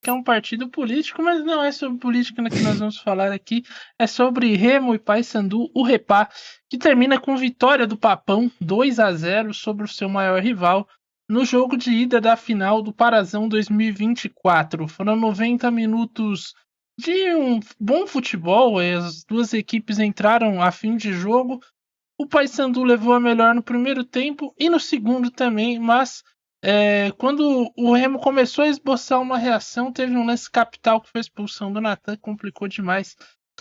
que é um partido político, mas não é sobre política que nós vamos falar aqui. É sobre Remo e Paysandu, o Repá, que termina com vitória do Papão 2-0 sobre o seu maior rival no jogo de ida da final do Parazão 2024. Foram 90 minutos de um bom futebol, as duas equipes entraram a fim de jogo. O Paysandu levou a melhor no primeiro tempo e no segundo também, mas quando o Remo começou a esboçar uma reação, teve um lance capital que foi a expulsão do Natan, complicou demais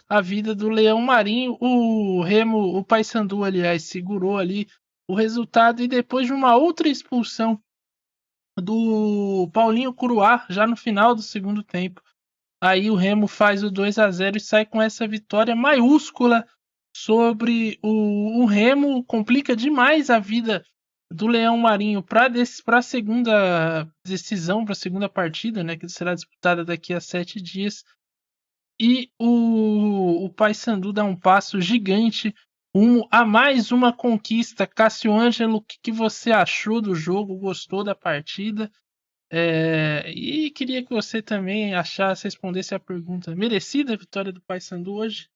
a vida do Leão Marinho. O Paysandu, aliás, segurou ali o resultado e depois de uma outra expulsão do Paulinho Curuá, já no final do segundo tempo, aí o Remo faz o 2-0 e sai com essa vitória maiúscula sobre o Remo. Complica demais a vida do Leão Marinho para a segunda decisão, para a segunda partida, né, que será disputada daqui a 7 dias. E o Paysandu dá um passo gigante a mais uma conquista. Cássio Ângelo, o que você achou do jogo? Gostou da partida? E queria que você também respondesse a pergunta: merecida a vitória do Paysandu hoje?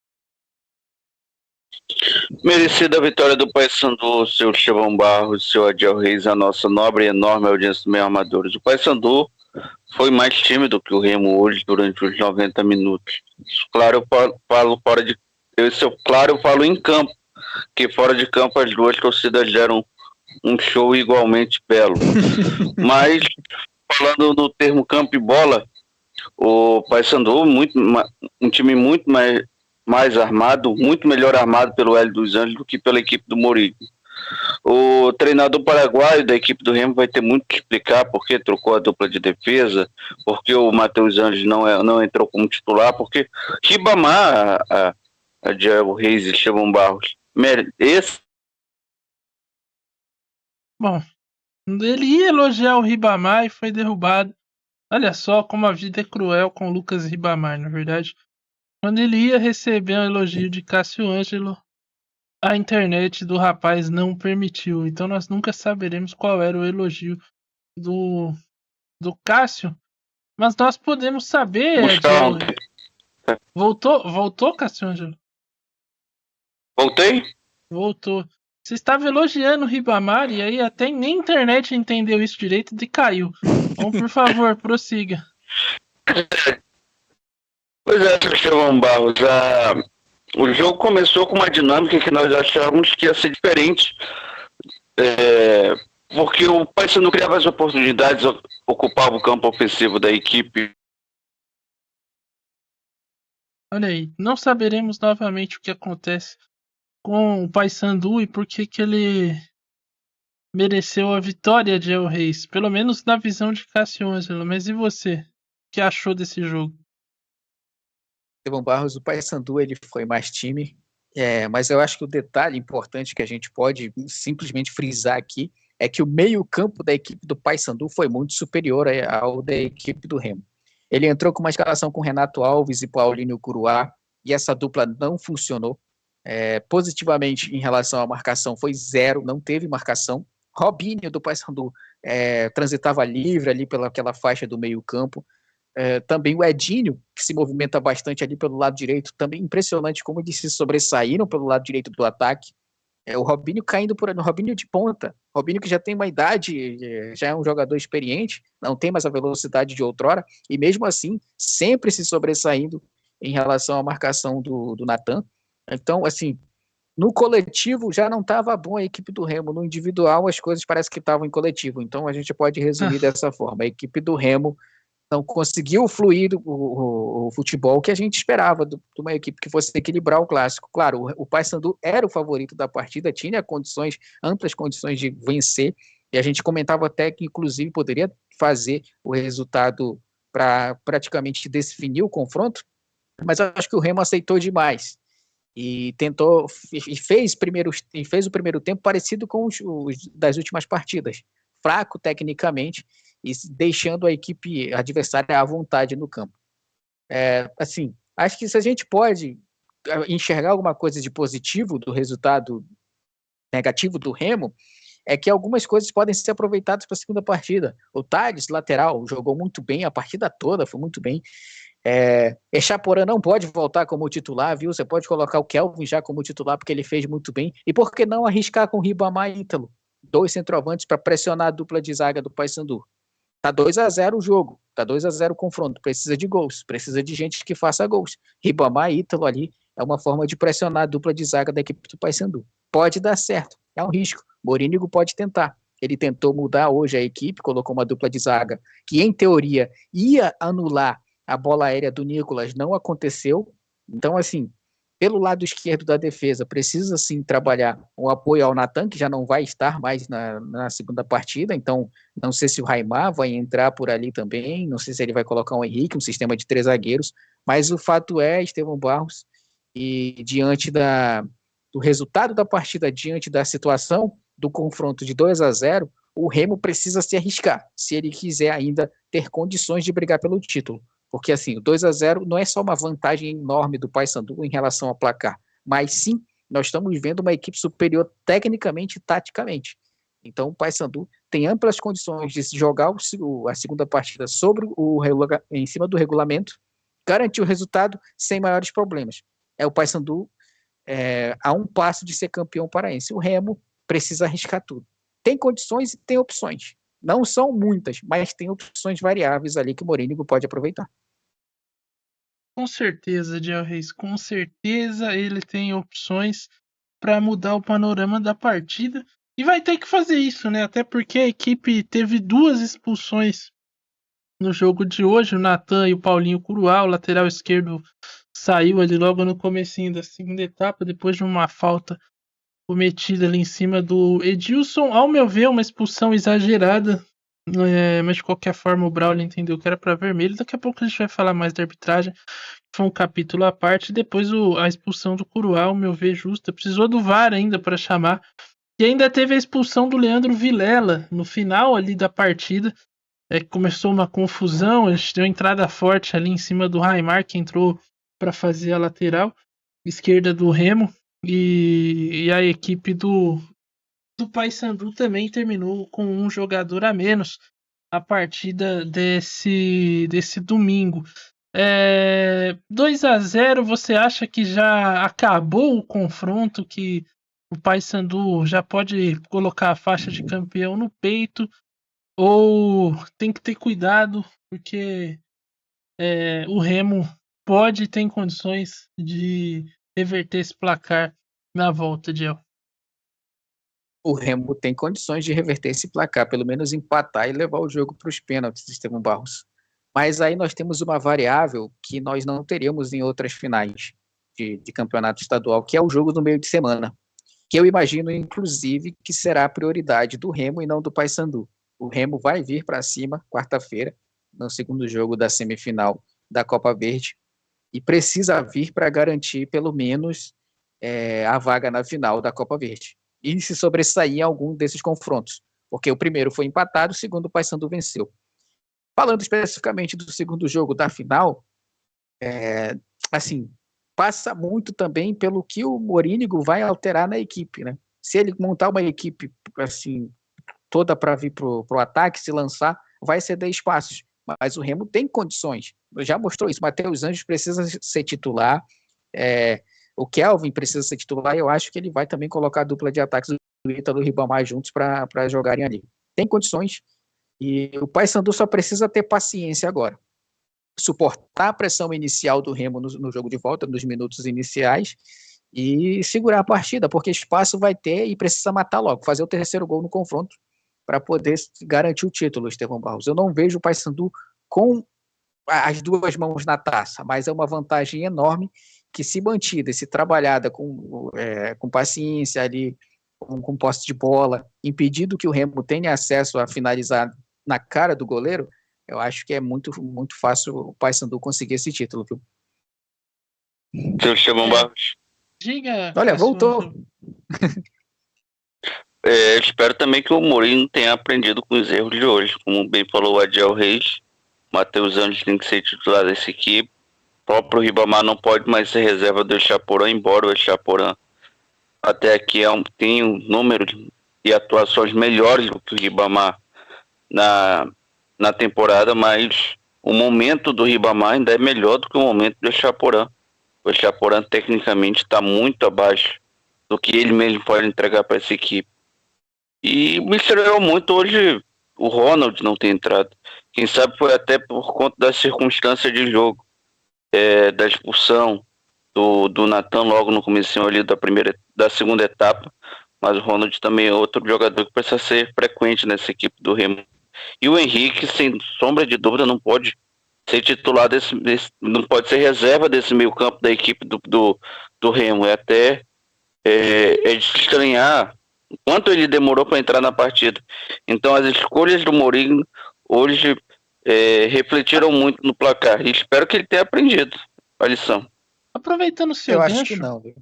Merecida a vitória do Paysandu, seu Estevão Barros, seu Adiel Reis, a nossa nobre e enorme audiência dos meus armadores. O Paysandu foi mais tímido que o Remo hoje durante os 90 minutos. Claro, eu falo fora de. Claro, eu falo em campo, que fora de campo as duas torcidas deram um show igualmente belo. Mas, falando no termo campo e bola, o Paysandu, um time muito mais armado, muito melhor armado pelo Hélio dos Anjos do que pela equipe do Mourinho. O treinador paraguaio da equipe do Remo vai ter muito que explicar porque trocou a dupla de defesa, porque o Matheus Anjos não entrou como titular, porque Ribamar, a Diego Reis e Estevão Barros, esse... Bom, ele ia elogiar o Ribamar e foi derrubado. Olha só como a vida é cruel com o Lucas Ribamar, na verdade. Quando ele ia receber um elogio de Cássio Ângelo, a internet do rapaz não permitiu. Então nós nunca saberemos qual era o elogio do Cássio. Mas nós podemos saber, Adiel. Voltou, Cássio Ângelo? Voltei? Voltou. Você estava elogiando o Ribamar e aí até nem a internet entendeu isso direito e caiu. Então, por favor, prossiga. Pois é, Estevão Barros, o jogo começou com uma dinâmica que nós achávamos que ia ser diferente, porque o Paysandu criava as oportunidades, ocupava o campo ofensivo da equipe. Olha aí, não saberemos novamente o que acontece com o Paysandu e por que ele mereceu a vitória de El Reis, pelo menos na visão de Cássio Ângelo. Mas e você? O que achou desse jogo? Estevão Barros, o Paysandu ele foi mais time, mas eu acho que o detalhe importante que a gente pode simplesmente frisar aqui é que o meio-campo da equipe do Paysandu foi muito superior ao da equipe do Remo. Ele entrou com uma escalação com Renato Alves e Paulinho Curuá, e essa dupla não funcionou. Positivamente em relação à marcação foi zero, não teve marcação. Robinho do Paysandu transitava livre ali pelaquela faixa do meio-campo. Também o Edinho, que se movimenta bastante ali pelo lado direito, também impressionante como eles se sobressaíram pelo lado direito do ataque. O Robinho caindo no Robinho de ponta, Robinho que já tem uma idade, já é um jogador experiente, não tem mais a velocidade de outrora, e mesmo assim, sempre se sobressaindo em relação à marcação do Natan. Então, assim, no coletivo já não estava bom a equipe do Remo, no individual as coisas parece que estavam em coletivo, então a gente pode resumir dessa forma, a equipe do Remo não conseguiu fluir o futebol que a gente esperava de uma equipe que fosse equilibrar o clássico. Claro, o Paysandu era o favorito da partida, tinha amplas condições de vencer, e a gente comentava até que, inclusive, poderia fazer o resultado para praticamente definir o confronto, mas eu acho que o Remo aceitou demais e tentou e fez o primeiro tempo parecido com os das últimas partidas, fraco tecnicamente, e deixando a equipe adversária à vontade no campo. Assim, acho que se a gente pode enxergar alguma coisa de positivo do resultado negativo do Remo, é que algumas coisas podem ser aproveitadas para a segunda partida. O Thales, lateral, jogou muito bem a partida toda, foi muito bem. Echaporã não pode voltar como titular, viu? Você pode colocar o Kelvin já como titular, porque ele fez muito bem. E por que não arriscar com Ribamar e Ítalo? 2 centroavantes para pressionar a dupla de zaga do Paysandu. Tá 2-0 o jogo, tá 2-0 o confronto. Precisa de gols, precisa de gente que faça gols. Ribamar e Ítalo ali é uma forma de pressionar a dupla de zaga da equipe do Paysandu. Pode dar certo, é um risco. Morínigo pode tentar. Ele tentou mudar hoje a equipe, colocou uma dupla de zaga que, em teoria, ia anular a bola aérea do Nicolas, não aconteceu. Então, assim, pelo lado esquerdo da defesa, precisa sim trabalhar o apoio ao Natan, que já não vai estar mais na segunda partida. Então, não sei se o Raimar vai entrar por ali também, não sei se ele vai colocar o Henrique, um sistema de 3 zagueiros, mas o fato é, Estevão Barros, e diante do resultado da partida, diante da situação do confronto de 2-0, o Remo precisa se arriscar, se ele quiser ainda ter condições de brigar pelo título. Porque assim, o 2-0 não é só uma vantagem enorme do Paysandu em relação ao placar, mas sim, nós estamos vendo uma equipe superior tecnicamente e taticamente. Então o Paysandu tem amplas condições de jogar a segunda partida em cima do regulamento, garantir o resultado sem maiores problemas. O Paysandu a um passo de ser campeão paraense. O Remo precisa arriscar tudo. Tem condições e tem opções. Não são muitas, mas tem opções variáveis ali que o Morínigo pode aproveitar. Com certeza, Diel Reis, com certeza ele tem opções para mudar o panorama da partida e vai ter que fazer isso, né? Até porque a equipe teve 2 expulsões no jogo de hoje, o Natan e o Paulinho Curuá, o lateral esquerdo saiu ali logo no comecinho da segunda etapa, depois de uma falta cometida ali em cima do Edilson. Ao meu ver, uma expulsão exagerada, mas de qualquer forma o Braulio entendeu que era para vermelho. Daqui a pouco a gente vai falar mais da arbitragem, foi um capítulo à parte. Depois a expulsão do Curuá, ao meu ver, justa. Precisou do VAR ainda para chamar. E ainda teve a expulsão do Leandro Vilela no final ali da partida. Começou uma confusão, a gente deu entrada forte ali em cima do Raimar, que entrou para fazer a lateral esquerda do Remo. E a equipe do Paysandu também terminou com um jogador a menos a partida desse domingo. 2-0, você acha que já acabou o confronto, que o Paysandu já pode colocar a faixa de campeão no peito, ou tem que ter cuidado porque o Remo pode ter condições de reverter esse placar na volta, Diel? O Remo tem condições de reverter esse placar, pelo menos empatar e levar o jogo para os pênaltis, Estevão Barros. Mas aí nós temos uma variável que nós não teríamos em outras finais de campeonato estadual, que é o jogo do meio de semana, que eu imagino, inclusive, que será a prioridade do Remo e não do Paysandu. O Remo vai vir para cima, quarta-feira, no segundo jogo da semifinal da Copa Verde, e precisa vir para garantir, pelo menos, a vaga na final da Copa Verde. E se sobressair em algum desses confrontos, porque o primeiro foi empatado, o segundo o Paysandu venceu. Falando especificamente do segundo jogo da final, assim, passa muito também pelo que o Morínigo vai alterar na equipe, né? Se ele montar uma equipe assim toda para vir pro ataque, se lançar, vai ceder espaços. Mas o Remo tem condições, já mostrou isso. Matheus Anjos precisa ser titular, o Kelvin precisa ser titular, e eu acho que ele vai também colocar a dupla de ataques do Ítalo e do Ribamar juntos para jogarem ali. Tem condições, e o Paysandu só precisa ter paciência agora. Suportar a pressão inicial do Remo no jogo de volta, nos minutos iniciais, e segurar a partida, porque espaço vai ter e precisa matar logo, fazer o terceiro gol no confronto para poder garantir o título, Estevão Barros. Eu não vejo o Paysandu com as 2 mãos na taça, mas é uma vantagem enorme que, se mantida, se trabalhada com paciência ali, com posse de bola, impedindo que o Remo tenha acesso a finalizar na cara do goleiro, eu acho que é muito, muito fácil o Paysandu conseguir esse título, viu? Seu Estevão Barros. Diga. Olha, voltou. Espero também que o Mourinho tenha aprendido com os erros de hoje. Como bem falou o Adiel Reis, Matheus Anjos tem que ser titular dessa equipe. O próprio Ribamar não pode mais ser reserva do Echaporã, embora o Echaporã até aqui tem um número e atuações melhores do que o Ribamar na temporada, mas o momento do Ribamar ainda é melhor do que o momento do Chaporã. O Chaporã tecnicamente está muito abaixo do que ele mesmo pode entregar para essa equipe. E me estranhou muito hoje o Ronald não ter entrado. Quem sabe foi até por conta das circunstâncias de jogo, da expulsão do Nathan logo no começo ali da segunda etapa. Mas o Ronald também é outro jogador que precisa ser frequente nessa equipe do Remo. E o Henrique, sem sombra de dúvida, não pode ser titular não pode ser reserva desse meio campo da equipe do Remo. É até de se estranhar quanto ele demorou para entrar na partida. Então as escolhas do Mourinho hoje refletiram muito no placar. E espero que ele tenha aprendido a lição. Aproveitando o seu Eu gancho... acho que não, viu?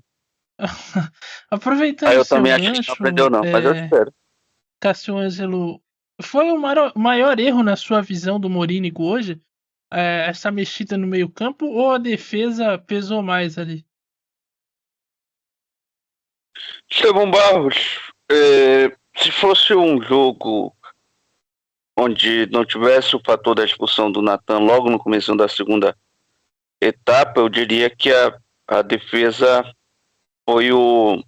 Aproveitando eu o seu também gancho... acho que não aprendeu não, mas eu espero. Cássio Ângelo, foi o maior erro na sua visão do Morínigo hoje? Essa mexida no meio campo ou a defesa pesou mais ali? Estevão Barros, se fosse um jogo onde não tivesse o fator da expulsão do Nathan logo no começo da segunda etapa, eu diria que a defesa foi o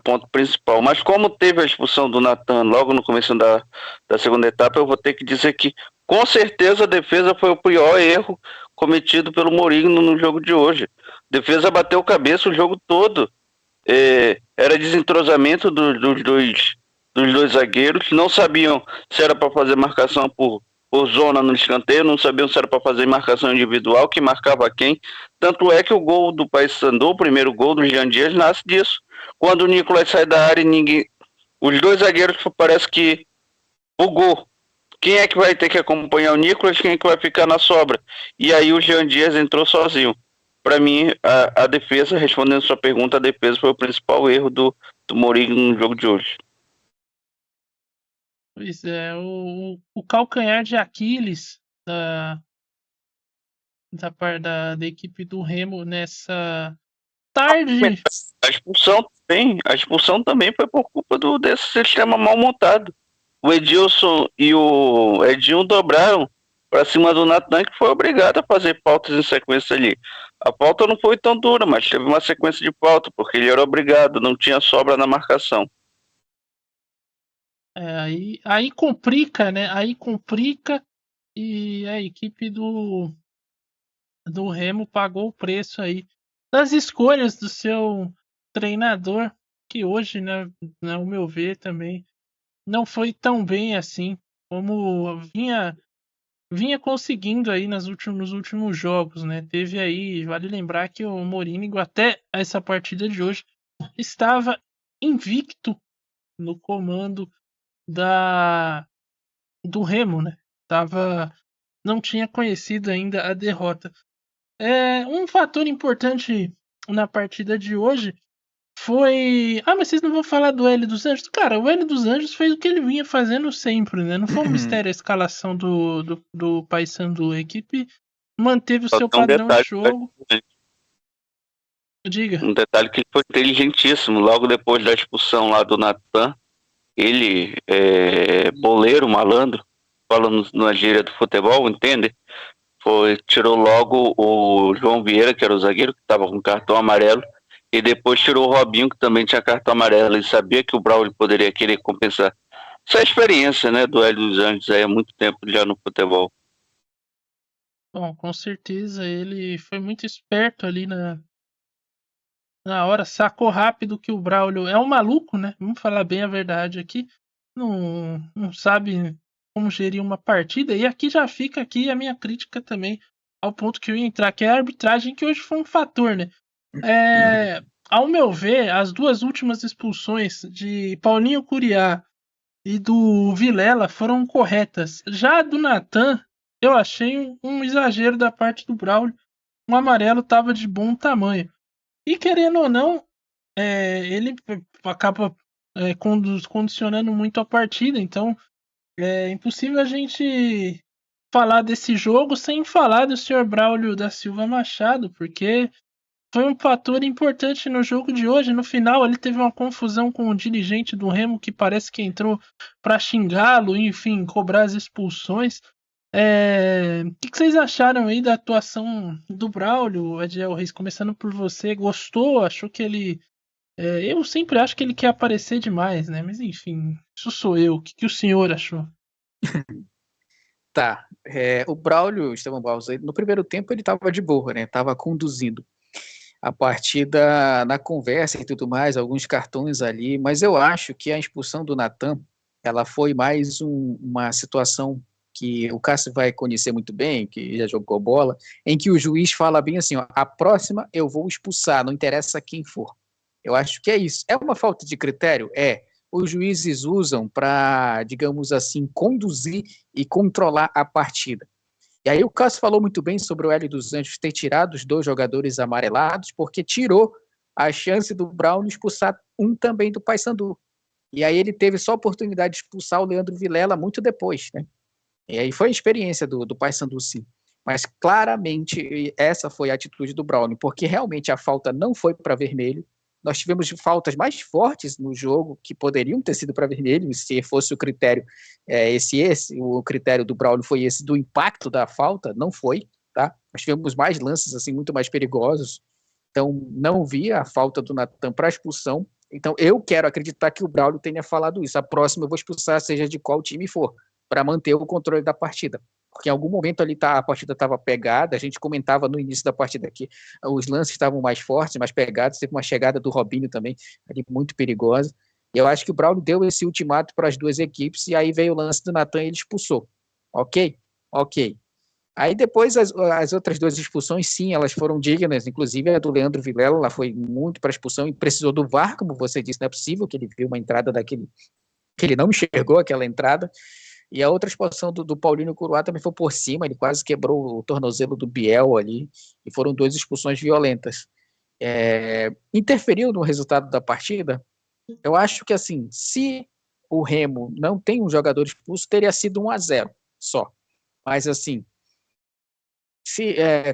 ponto principal. Mas como teve a expulsão do Nathan logo no começo da segunda etapa, eu vou ter que dizer que com certeza a defesa foi o pior erro cometido pelo Mourinho no jogo de hoje. A defesa bateu cabeça o jogo todo. Era desentrosamento dos dois zagueiros, não sabiam se era para fazer marcação por zona no escanteio, não sabiam se era para fazer marcação individual, que marcava quem. Tanto é que o gol do Paysandu, o primeiro gol do Jean Dias, nasce disso. Quando o Nicolas sai da área e os dois zagueiros parece que bugou. Quem é que vai ter que acompanhar o Nicolas? Quem é que vai ficar na sobra? E aí o Jean Dias entrou sozinho. Para mim, a defesa, respondendo a sua pergunta, a defesa foi o principal erro do Mourinho no jogo de hoje. Pois é, o calcanhar de Aquiles da equipe do Remo nessa tarde. A expulsão também foi por culpa desse sistema mal montado. O Edilson e o Edinho dobraram para cima do Nathan, que foi obrigado a fazer pautas em sequência ali. A pauta não foi tão dura, mas teve uma sequência de pauta, porque ele era obrigado, não tinha sobra na marcação. Aí complica, né? Aí complica e a equipe do Remo pagou o preço aí das escolhas do seu treinador, que hoje, né, ao meu ver, também não foi tão bem assim como vinha conseguindo aí nos últimos jogos, né? Teve aí, vale lembrar que o Mourinho, até essa partida de hoje, estava invicto no comando do Remo, né? Não tinha conhecido ainda a derrota. Um fator importante na partida de hoje foi... mas vocês não vão falar do Hélio dos Anjos? Cara, o Hélio dos Anjos fez o que ele vinha fazendo sempre, né? Não foi um mistério a escalação do Paysandu. A equipe manteve o seu padrão de jogo. Diga. Um detalhe que ele foi inteligentíssimo. Logo depois da expulsão lá do Nathan, ele, boleiro, malandro, falando na gíria do futebol, entende? Tirou logo o João Vieira, que era o zagueiro, que estava com cartão amarelo, e depois tirou o Robinho, que também tinha cartão amarelo. Ele sabia que o Braulio poderia querer compensar. Essa é a experiência, né, do Hélio dos Anjos aí há muito tempo já no futebol. Bom, com certeza ele foi muito esperto ali na hora, sacou rápido que o Braulio é um maluco, né? Vamos falar bem a verdade aqui. Não sabe como gerir uma partida. E aqui já fica aqui a minha crítica também ao ponto que eu ia entrar, que é a arbitragem, que hoje foi um fator, né? Ao meu ver, as duas últimas expulsões de Paulinho Curiá e do Vilela foram corretas. Já a do Nathan, eu achei um exagero da parte do Braulio. Um amarelo estava de bom tamanho. E querendo ou não, ele acaba condicionando muito a partida. Então é impossível a gente falar desse jogo sem falar do Sr. Braulio da Silva Machado, porque foi um fator importante no jogo de hoje. No final, ele teve uma confusão com o dirigente do Remo que parece que entrou para xingá-lo, enfim, cobrar as expulsões. O que vocês acharam aí da atuação do Braulio, Ediel Reis? Começando por você, gostou? Achou que ele. Eu sempre acho que ele quer aparecer demais, né? Mas enfim, isso sou eu. O que o senhor achou? Tá, o Braulio, Estevão Barros, no primeiro tempo ele estava de boa, né? Tava conduzindo a partida na conversa e tudo mais, alguns cartões ali, mas eu acho que a expulsão do Natan, ela foi mais uma situação que o Cássio vai conhecer muito bem, que já jogou bola, em que o juiz fala bem assim, ó, a próxima eu vou expulsar, não interessa quem for. Eu acho que é isso. É uma falta de critério? Os juízes usam para, digamos assim, conduzir e controlar a partida. E aí o Cássio falou muito bem sobre o Hélio dos Anjos ter tirado os 2 jogadores amarelados, porque tirou a chance do Brown expulsar um também do Paysandu. E aí ele teve só a oportunidade de expulsar o Leandro Vilela muito depois, né? E aí foi a experiência do Paysandu, sim. Mas claramente essa foi a atitude do Brown, porque realmente a falta não foi para vermelho. Nós tivemos faltas mais fortes no jogo que poderiam ter sido para vermelho, se fosse o critério o critério do Braulio foi esse do impacto da falta, não foi, tá? Nós tivemos mais lances assim muito mais perigosos. Então não vi a falta do Natan para expulsão. Então eu quero acreditar que o Braulio tenha falado isso. A próxima eu vou expulsar seja de qual time for, para manter o controle da partida. Porque em algum momento ali a partida estava pegada, a gente comentava no início da partida que os lances estavam mais fortes, mais pegados, teve uma chegada do Robinho também, ali muito perigosa. Eu acho que o Braulio deu esse ultimato para as duas equipes, e aí veio o lance do Natan e ele expulsou. Ok? Ok. Aí depois as outras 2 expulsões, sim, elas foram dignas, inclusive a do Leandro Vilela, ela foi muito para expulsão e precisou do VAR, como você disse, não é possível que ele viu uma entrada daquele, que ele não enxergou aquela entrada. E a outra expulsão do Paulinho Curuá também foi por cima, ele quase quebrou o tornozelo do Biel ali, e foram 2 expulsões violentas. Interferiu no resultado da partida? Eu acho que, assim, se o Remo não tem um jogador expulso, teria sido 1-0 só. Mas, assim,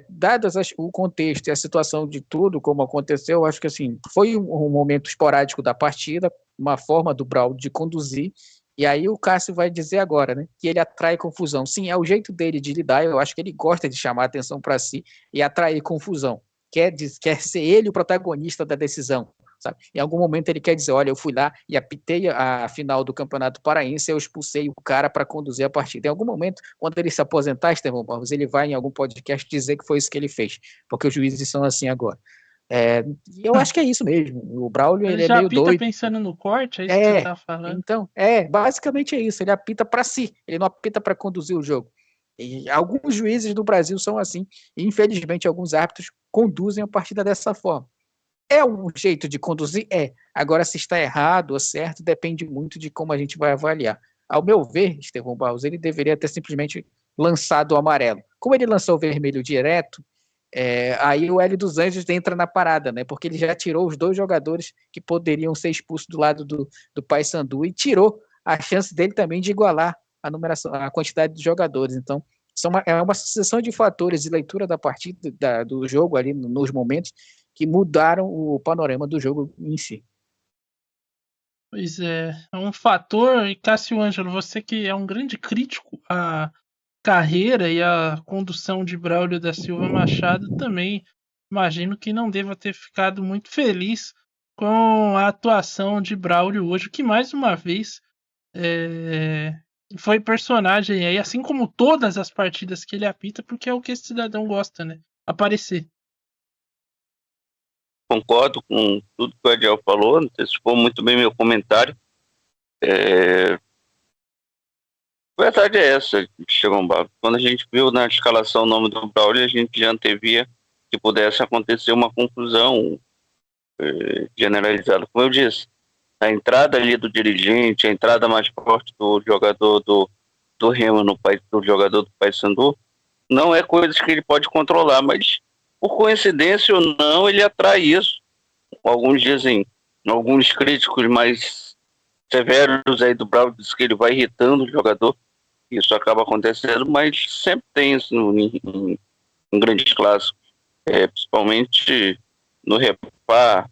dadas o contexto e a situação de tudo, como aconteceu, eu acho que, assim, foi um momento esporádico da partida, uma forma do Braulio de conduzir. E aí o Cássio vai dizer agora, né, que ele atrai confusão. Sim, é o jeito dele de lidar, eu acho que ele gosta de chamar a atenção para si e atrair confusão. Quer ser ele o protagonista da decisão, sabe? Em algum momento ele quer dizer, olha, eu fui lá e apitei a final do Campeonato Paraense, eu expulsei o cara para conduzir a partida. Em algum momento, quando ele se aposentar, Estevão Barros, ele vai em algum podcast dizer que foi isso que ele fez, porque os juízes são assim agora. Eu acho que é isso mesmo. O Braulio ele já é meio apita doido. pensando no corte, é isso que você tá falando? Então, basicamente é isso. Ele apita para si, ele não apita para conduzir o jogo. E alguns juízes do Brasil são assim, e infelizmente alguns árbitros conduzem a partida dessa forma. É um jeito de conduzir? Agora, se está errado ou certo, depende muito de como a gente vai avaliar. Ao meu ver, Estevão Barros, ele deveria ter simplesmente lançado o amarelo. Como ele lançou o vermelho direto, aí o Hélio dos Anjos entra na parada, né? Porque ele já tirou os 2 jogadores que poderiam ser expulsos do lado do Paysandu e tirou a chance dele também de igualar a numeração, a quantidade de jogadores. Então, é uma sucessão de fatores e leitura da partida, do jogo ali nos momentos que mudaram o panorama do jogo em si. Pois é um fator, e Cássio Ângelo, você que é um grande crítico à carreira e à condução de Braulio da Silva Machado, também imagino que não deva ter ficado muito feliz com a atuação de Braulio hoje, que mais uma vez foi personagem aí, assim como todas as partidas que ele apita, porque é o que esse cidadão gosta, né? Aparecer. Concordo com tudo que o Adiel falou, antecipou muito bem meu comentário. A verdade é essa, Estevão Barros. Quando a gente viu na escalação o nome do Braulio, a gente já antevia que pudesse acontecer uma confusão generalizada. Como eu disse, a entrada ali do dirigente, a entrada mais forte do jogador do Remo do jogador do Paysandu, não é coisa que ele pode controlar, mas por coincidência ou não, ele atrai isso. Alguns dizem, alguns críticos mais severos aí do Braulio dizem que ele vai irritando o jogador. Isso acaba acontecendo, mas sempre tem isso em grandes clássicos. Principalmente no Repá,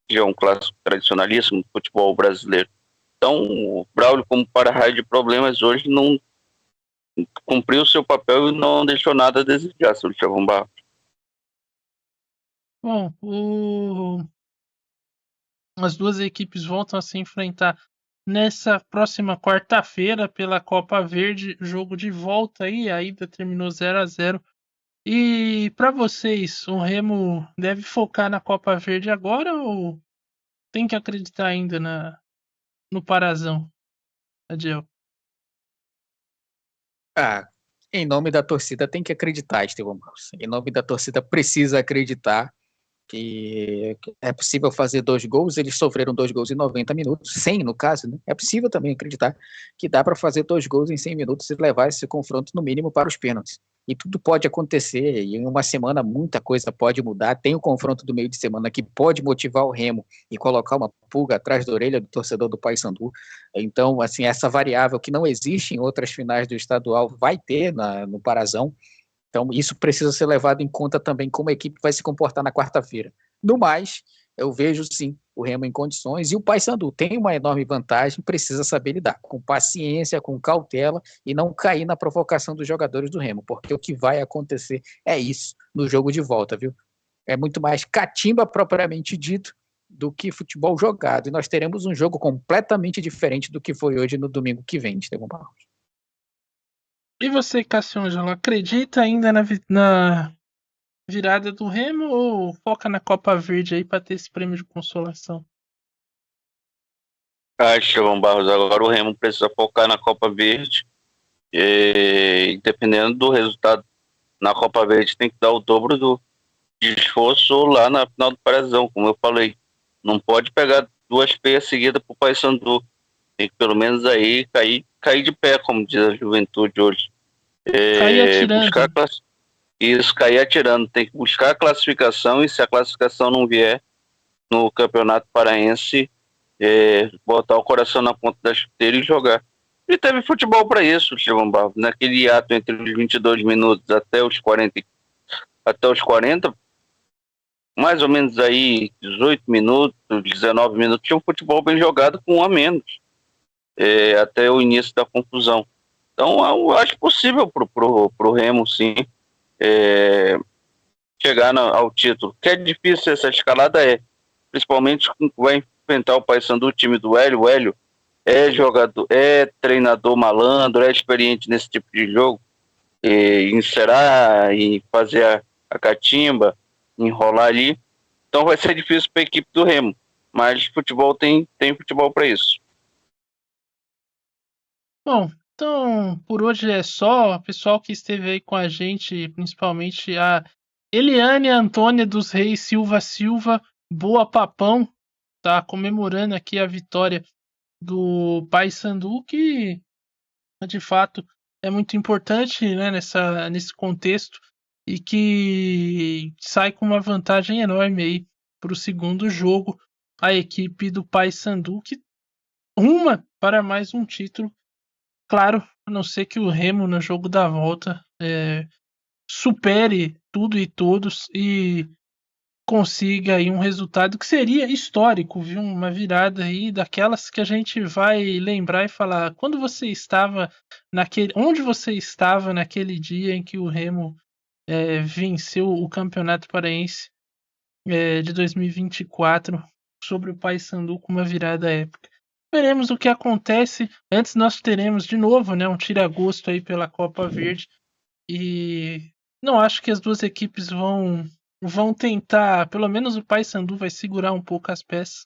que é um clássico tradicionalíssimo do futebol brasileiro. Então, o Braulio, como para-raio de problemas, hoje não cumpriu o seu papel e não deixou nada a desejar, seu Chavão Barros. Bom, as duas equipes voltam a se enfrentar nessa próxima quarta-feira pela Copa Verde, jogo de volta aí, a ida terminou 0-0. E para vocês, o Remo deve focar na Copa Verde agora ou tem que acreditar ainda no Parazão, Adiel? Ah, em nome da torcida tem que acreditar, Estevão Barros. Em nome da torcida precisa acreditar que é possível fazer 2 gols. Eles sofreram 2 gols em 90 minutos, 100 no caso, né? É possível também acreditar que dá para fazer 2 gols em 100 minutos e levar esse confronto no mínimo para os pênaltis. E tudo pode acontecer, e em uma semana muita coisa pode mudar. Tem o confronto do meio de semana que pode motivar o Remo e colocar uma pulga atrás da orelha do torcedor do Paysandu. Então, assim, essa variável que não existe em outras finais do estadual vai ter no Parazão. Então, isso precisa ser levado em conta também como a equipe vai se comportar na quarta-feira. No mais, eu vejo sim o Remo em condições, e o Paysandu tem uma enorme vantagem, precisa saber lidar com paciência, com cautela e não cair na provocação dos jogadores do Remo, porque o que vai acontecer é isso no jogo de volta, viu? É muito mais catimba propriamente dito do que futebol jogado, e nós teremos um jogo completamente diferente do que foi hoje no domingo que vem, Estevão Barros. E você, Cassiôngelo, acredita ainda na virada do Remo ou foca na Copa Verde aí para ter esse prêmio de consolação? Chavão Barros, agora o Remo precisa focar na Copa Verde. E dependendo do resultado na Copa Verde, tem que dar o dobro de esforço lá na final do Parazão, como eu falei. Não pode pegar 2 peias seguidas pro Paysandu. Tem que pelo menos aí cair de pé, como diz a juventude hoje. Cair atirando. Isso, cair atirando. Tem que buscar a classificação, e se a classificação não vier no Campeonato Paraense, botar o coração na ponta da chuteira e jogar. E teve futebol para isso, Estevão Barros. Naquele ato entre os 22 minutos até os 40, mais ou menos aí 18 minutos, 19 minutos, tinha um futebol bem jogado com 1 a menos, até o início da confusão. Então, eu acho possível pro Remo, sim, chegar ao título. Que é difícil essa escalada, principalmente vai enfrentar o Paysandu, o time do Hélio. O Hélio é jogador, é treinador malandro, é experiente nesse tipo de jogo, encerar e fazer a catimba, enrolar ali. Então vai ser difícil para a equipe do Remo, mas futebol tem futebol para isso. Bom, então por hoje é só. Pessoal que esteve aí com a gente, principalmente a Eliane Antônia dos Reis Silva, Boa Papão, tá comemorando aqui a vitória do Paysandu, que de fato é muito importante, né, nesse contexto, e que sai com uma vantagem enorme aí para o segundo jogo, a equipe do Paysandu, que ruma para mais um título. Claro, a não ser que o Remo no jogo da volta supere tudo e todos e consiga aí um resultado que seria histórico, viu? Uma virada aí daquelas que a gente vai lembrar e falar onde você estava naquele dia em que o Remo venceu o Campeonato Paraense de 2024 sobre o Paysandu com uma virada épica. Veremos o que acontece. Antes nós teremos de novo, né, um tira-gosto aí pela Copa Verde, e não acho que as duas equipes vão tentar, pelo menos o Paysandu vai segurar um pouco as peças,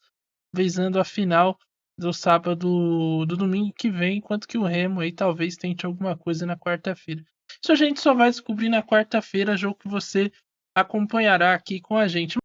visando a final do sábado, do domingo que vem, enquanto que o Remo aí talvez tente alguma coisa na quarta-feira. Isso a gente só vai descobrir na quarta-feira, jogo que você acompanhará aqui com a gente.